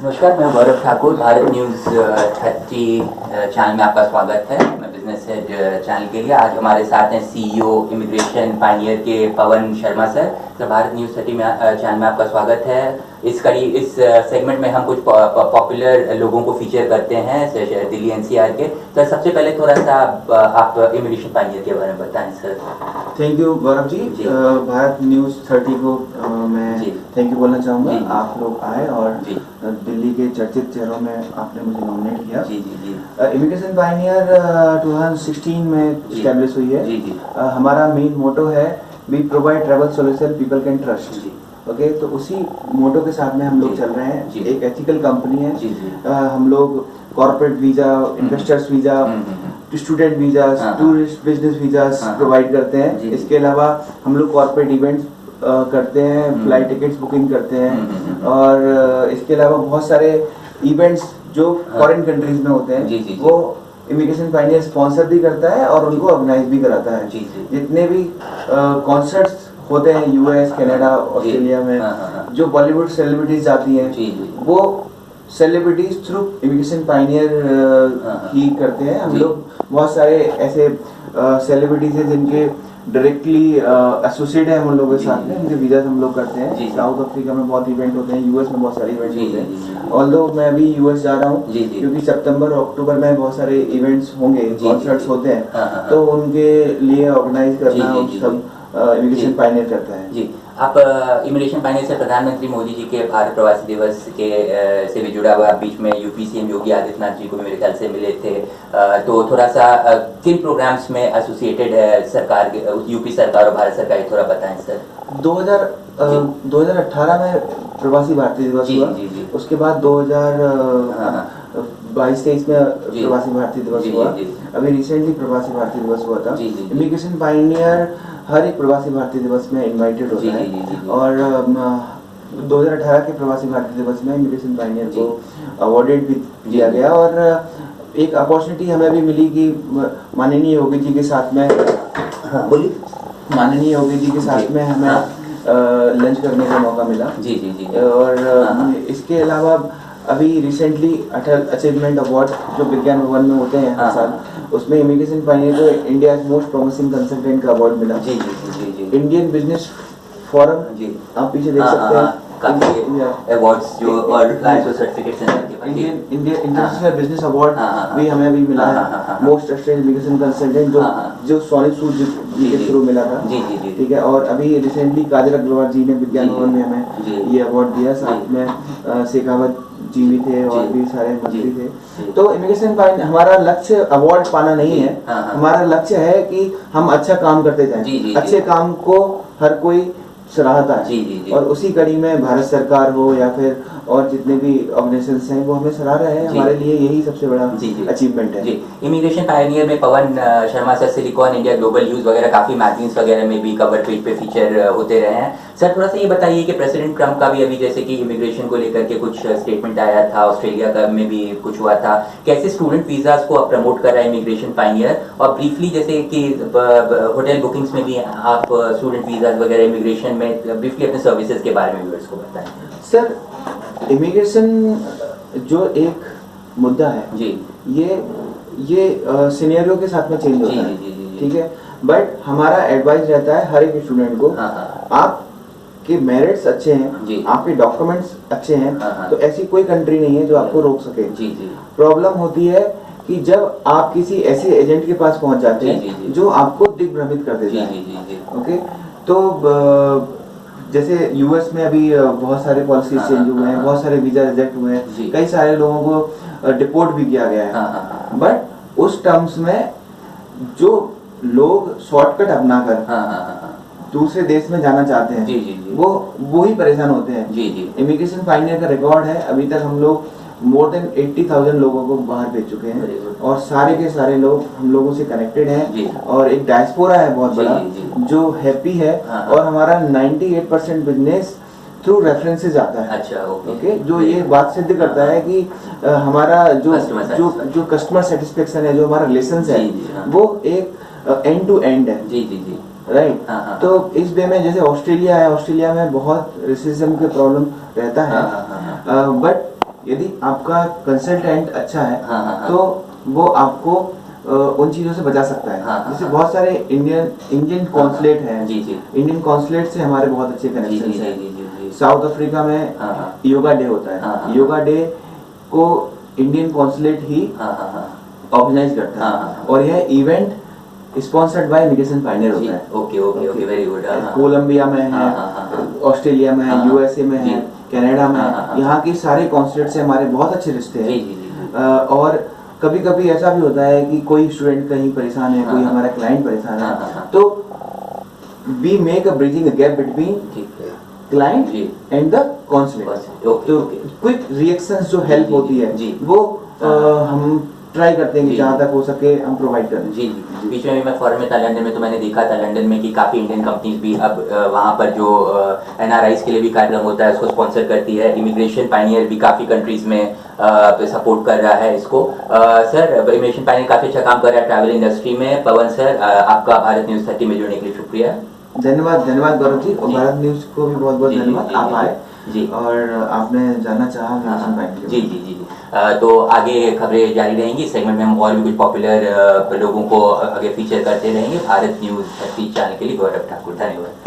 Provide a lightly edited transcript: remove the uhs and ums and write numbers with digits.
नमस्कार, मैं गौरव Thakur. Bharat news 30 channel में आपका स्वागत है। मैं बिजनेस हेड चैनल के लिए। आज हमारे साथ हैं सीईओ इमिग्रेशन पायनियर के पवन शर्मा सर। तो भारत न्यूज़ 30 चैनल में आपका स्वागत है। इस सेगमेंट में हम कुछ पॉपुलर लोगों को फीचर करते हैं दिल्ली एनसीआर के। तो सबसे पहले थोड़ा सा आप इमिग्रेशन पायनियर के बारे में बताएं sir. Thank you Gaurav ji. Bharat news 30 को मैं थैंक यू बोलना चाहूँगा। आप लोग आए और दिल्ली के चर्चित चेहरों में आपने मुझे नॉमिनेट किया। इमिग्रेशन पायनियर 2016 में इस्टेब्लिश हुई है। हमारा मेन मोटो है we provide travel solution people can trust. Okay, तो उसी मोटो के साथ में हम लोग चल रहे हैं। एक एथिकल कंपनी है। हम लोग corporate visa, investors visa, student visa, tourist business visa provide करते हैं। इसके अलावा हम लोग कॉर्पोरेट इवेंट्स करते हैं, फ्लाइट टिकट्स बुकिंग करते हैं और इसके अलावा बहुत सारे इवेंट्स जो फॉरेन कंट्रीज में होते हैं वो इमिग्रेशन पायनियर स्पॉन्सर भी करता है और उनको ऑर्गेनाइज भी कराता है। जितने भी कॉन्सर्ट्स होते हैं यूएस, कनाडा, ऑस्ट्रेलिया में जो बॉलीवुड सेलिब्रिटीज जाती हैं वो सेलिब्रिटीज थ्रू इमिग्रेशन पायनियर ही करते हैं। हम लोग बहुत सारे ऐसे सेलिब्रिटीज हैं जिनके डायरेक्टली एसोसिएट है हम लोगों के साथ में, उनके वीजा हम लोग करते हैं। साउथ अफ्रीका में बहुत इवेंट होते हैं, यूएस में बहुत सारे इवेंट होते हैं। ऑल्दो मैं अभी यूएस जा रहा हूँ क्योंकि सितंबर और अक्टूबर में बहुत सारे इवेंट्स होंगे, कॉन्सर्ट्स होते हैं, तो उनके लिए ऑर्गेनाइज करना सब इमिग्रेशन पायनियर करता है। जी, आप इमिग्रेशन पायनियर से प्रधानमंत्री मोदी जी के भारत प्रवासी दिवस के से भी जुड़ा हुआ, बीच में यूपी सीएम योगी आदित्यनाथ जी को मेरे ख्याल से मिले थे। तो थोड़ा सा किन प्रोग्राम्स में एसोसिएटेड है सरकार, यूपी सरकार और भारत सरकार, थोड़ा बताएं सर। 2018 में प्रवासी भारतीय दिवस हुआ। उसके बाद 2022-23 में प्रवासी भारतीय दिवस हुआ। अभी रिसेंटली प्रवासी भारतीय दिवस हुआ था। इमिग्रेशन पायनियर हर एक प्रवासी भारतीय दिवस में इनवाइटेड होता है और 2018 के प्रवासी भारतीय दिवस में इमिग्रेशन पायनियर को अवार्डेड भी दिया गया और एक अपॉर्चुनिटी हमें भी मिली कि माननीय योगी जी के साथ में माननीय योगी जी के साथ में हमें लंच करने का मौका मिला। और इसके अलावा अभी रिसेंटली अटल अचीवमेंट अवार्ड जो विज्ञान भवन में होते हैं हर साल, उसमें इमिग्रेशन पायनियर को इंडिया मोस्ट प्रोमिसिंग कंसल्टेंट का अवार्ड मिला। इंडियन बिजनेस फोरम, आप पीछे देख सकते हैं अवार्ड्स जो और सर्टिफिकेट्स हैं। इंटरनेशनल बिजनेस अवार्ड भी हमें भी मिला है, मोस्ट ट्रस्टेड इमिग्रेशन कंसल्टेंट जो सोनिक सूद जी के थ्रू मिला था। ठीक है, और अभी रिसेंटली काजल अग्रवाल जी ने विज्ञान भवन में हमें ये अवार्ड दिया। साथ में शेखावत जी भी थे और भी सारे मंत्री थे। तो इमिग्रेशन पायनियर, हमारा लक्ष्य अवार्ड पाना नहीं है, हमारा लक्ष्य है कि हम अच्छा काम करते जाएं। अच्छे काम को हर कोई सराहता है और उसी कड़ी में भारत सरकार हो या फिर और जितने भी ऑर्गेनाइजेशंस हैं वो हमें सराह रहे हैं। हमारे लिए यही सबसे बड़ा अचीवमेंट है। इमिग्रेशन पायनियर में Pawan Sharma sir Silicon India, global news वगैरह काफी मैगजीन्स वगैरह में भी कवर पेज पे फीचर होते रहे हैं। सर थोड़ा सा ये बताइए कि प्रेसिडेंट ट्रम्प का भी अभी जैसे कि इमिग्रेशन को लेकर के कुछ स्टेटमेंट आया था, ऑस्ट्रेलिया का में भी कुछ हुआ था, कैसे स्टूडेंट वीजास को प्रमोट कर रहा है इमिग्रेशन पायनियर, और ब्रीफली जैसे कि होटल बुकिंग्स में भी आप स्टूडेंट वीजास वगैरह इमिग्रेशन में ब्रीफली अपने सर्विसेज के बारे में व्यूअर्स को बताएं। सर, इमिग्रेशन जो एक मुद्दा है ये सिनेरियो के साथ में चेंज होता है। ठीक है, बट हमारा एडवाइस रहता है हर एक स्टूडेंट को, आपके मेरिट्स अच्छे हैं, आपके डॉक्यूमेंट्स अच्छे हैं, तो ऐसी कोई कंट्री नहीं है जो आपको रोक सके। प्रॉब्लम होती है कि जब आप किसी ऐसे एजेंट के पास पहुंच जाते हैं जो आपको दिग्भ्रमित कर देता है। ओके, तो जैसे यूएस में अभी बहुत सारे पॉलिसीज चेंज हुए हैं, बहुत सारे वीजा रिजेक्ट हुए हैं, कई सारे लोगों को डिपोर्ट भी किया गया है। बट उस टर्म्स में जो लोग शॉर्टकट अपनाकर दूसरे देश में जाना चाहते हैं वो ही परेशान होते हैं। इमिग्रेशन पायनियर का रिकॉर्ड है, अभी तक हम लोग मोर देन 80,000 लोगों को बाहर भेज चुके हैं और सारे के सारे लोग हम लोगों से कनेक्टेड हैं और एक डायस्पोरा है बहुत बड़ा जो हैप्पी है और हमारा 98% बिजनेस थ्रू रेफरेंसेस आता है। अच्छा, ओके, जो ये बात सिद्ध करता है कि हमारा जो कस्टमर सेटिस्फेक्शन है, जो हमारा रिलेशंस है, वो एक एंड टू एंड है। राइट। तो इस वे में जैसे ऑस्ट्रेलिया है, ऑस्ट्रेलिया में बहुत रेसिज्म के प्रॉब्लम रहता है, बट यदि आपका कंसल्टेंट अच्छा है हाँ। तो वो आपको उन चीजों से बचा सकता है। हाँ। जैसे बहुत सारे इंडियन कॉन्सुलेट हैं, जी। इंडियन कॉन्सुलेट से हमारे बहुत अच्छे कनेक्शन हैं। जी। साउथ अफ्रीका में योगा डे होता है, योगा डे को इंडियन कॉन्सुलेट ही ऑर्गेनाइज करता है और यह event sponsored by immigration Pioneer होता है। Okay very good. कोलंबिया में है, ऑस्ट्रेलिया में है, यूएसए में है, कनाडा में है, यहाँ की सारे कॉन्सुलेट से हमारे बहुत अच्छे रिश्ते हैं। और कभी कभी ऐसा भी होता है कि कोई स्टूडेंट कहीं परेशान है, कोई हमारा क्लाइंट परेशान है, तो we make a bridging gap between client and the consulate. तो क्विक रिएक्शंस जो हेल्प होती है वो हम ट्राई करते हैं कि जहाँ तक हो सके हम प्रोवाइड करें। जी। बीच में भी मैं फॉरेन में था, लंदन में, तो मैंने देखा था लंदन में कि काफ़ी इंडियन कंपनीज भी अब वहाँ पर जो NRIs के लिए भी कार्यक्रम होता है उसको स्पॉन्सर करती है। इमिग्रेशन पायनियर भी काफ़ी कंट्रीज में सपोर्ट कर रहा है इसको। सर, इमिग्रेशन पायनियर काफ़ी अच्छा काम कर रहा है ट्रैवल इंडस्ट्री में। पवन सर, आपका भारत न्यूज़ 30 में जुड़ने के लिए शुक्रिया। धन्यवाद गौरव जी, और भारत न्यूज़ को भी बहुत बहुत धन्यवाद। आप आए जी और आपने जानना चाहा इमिग्रेशन पायनियर। जी। तो आगे खबरें जारी रहेंगी। सेगमेंट में हम और भी कुछ पॉपुलर लोगों को आगे फीचर करते रहेंगे। भारत न्यूज़ 30 चैनल के लिए गौरव ठाकुर, धन्यवाद।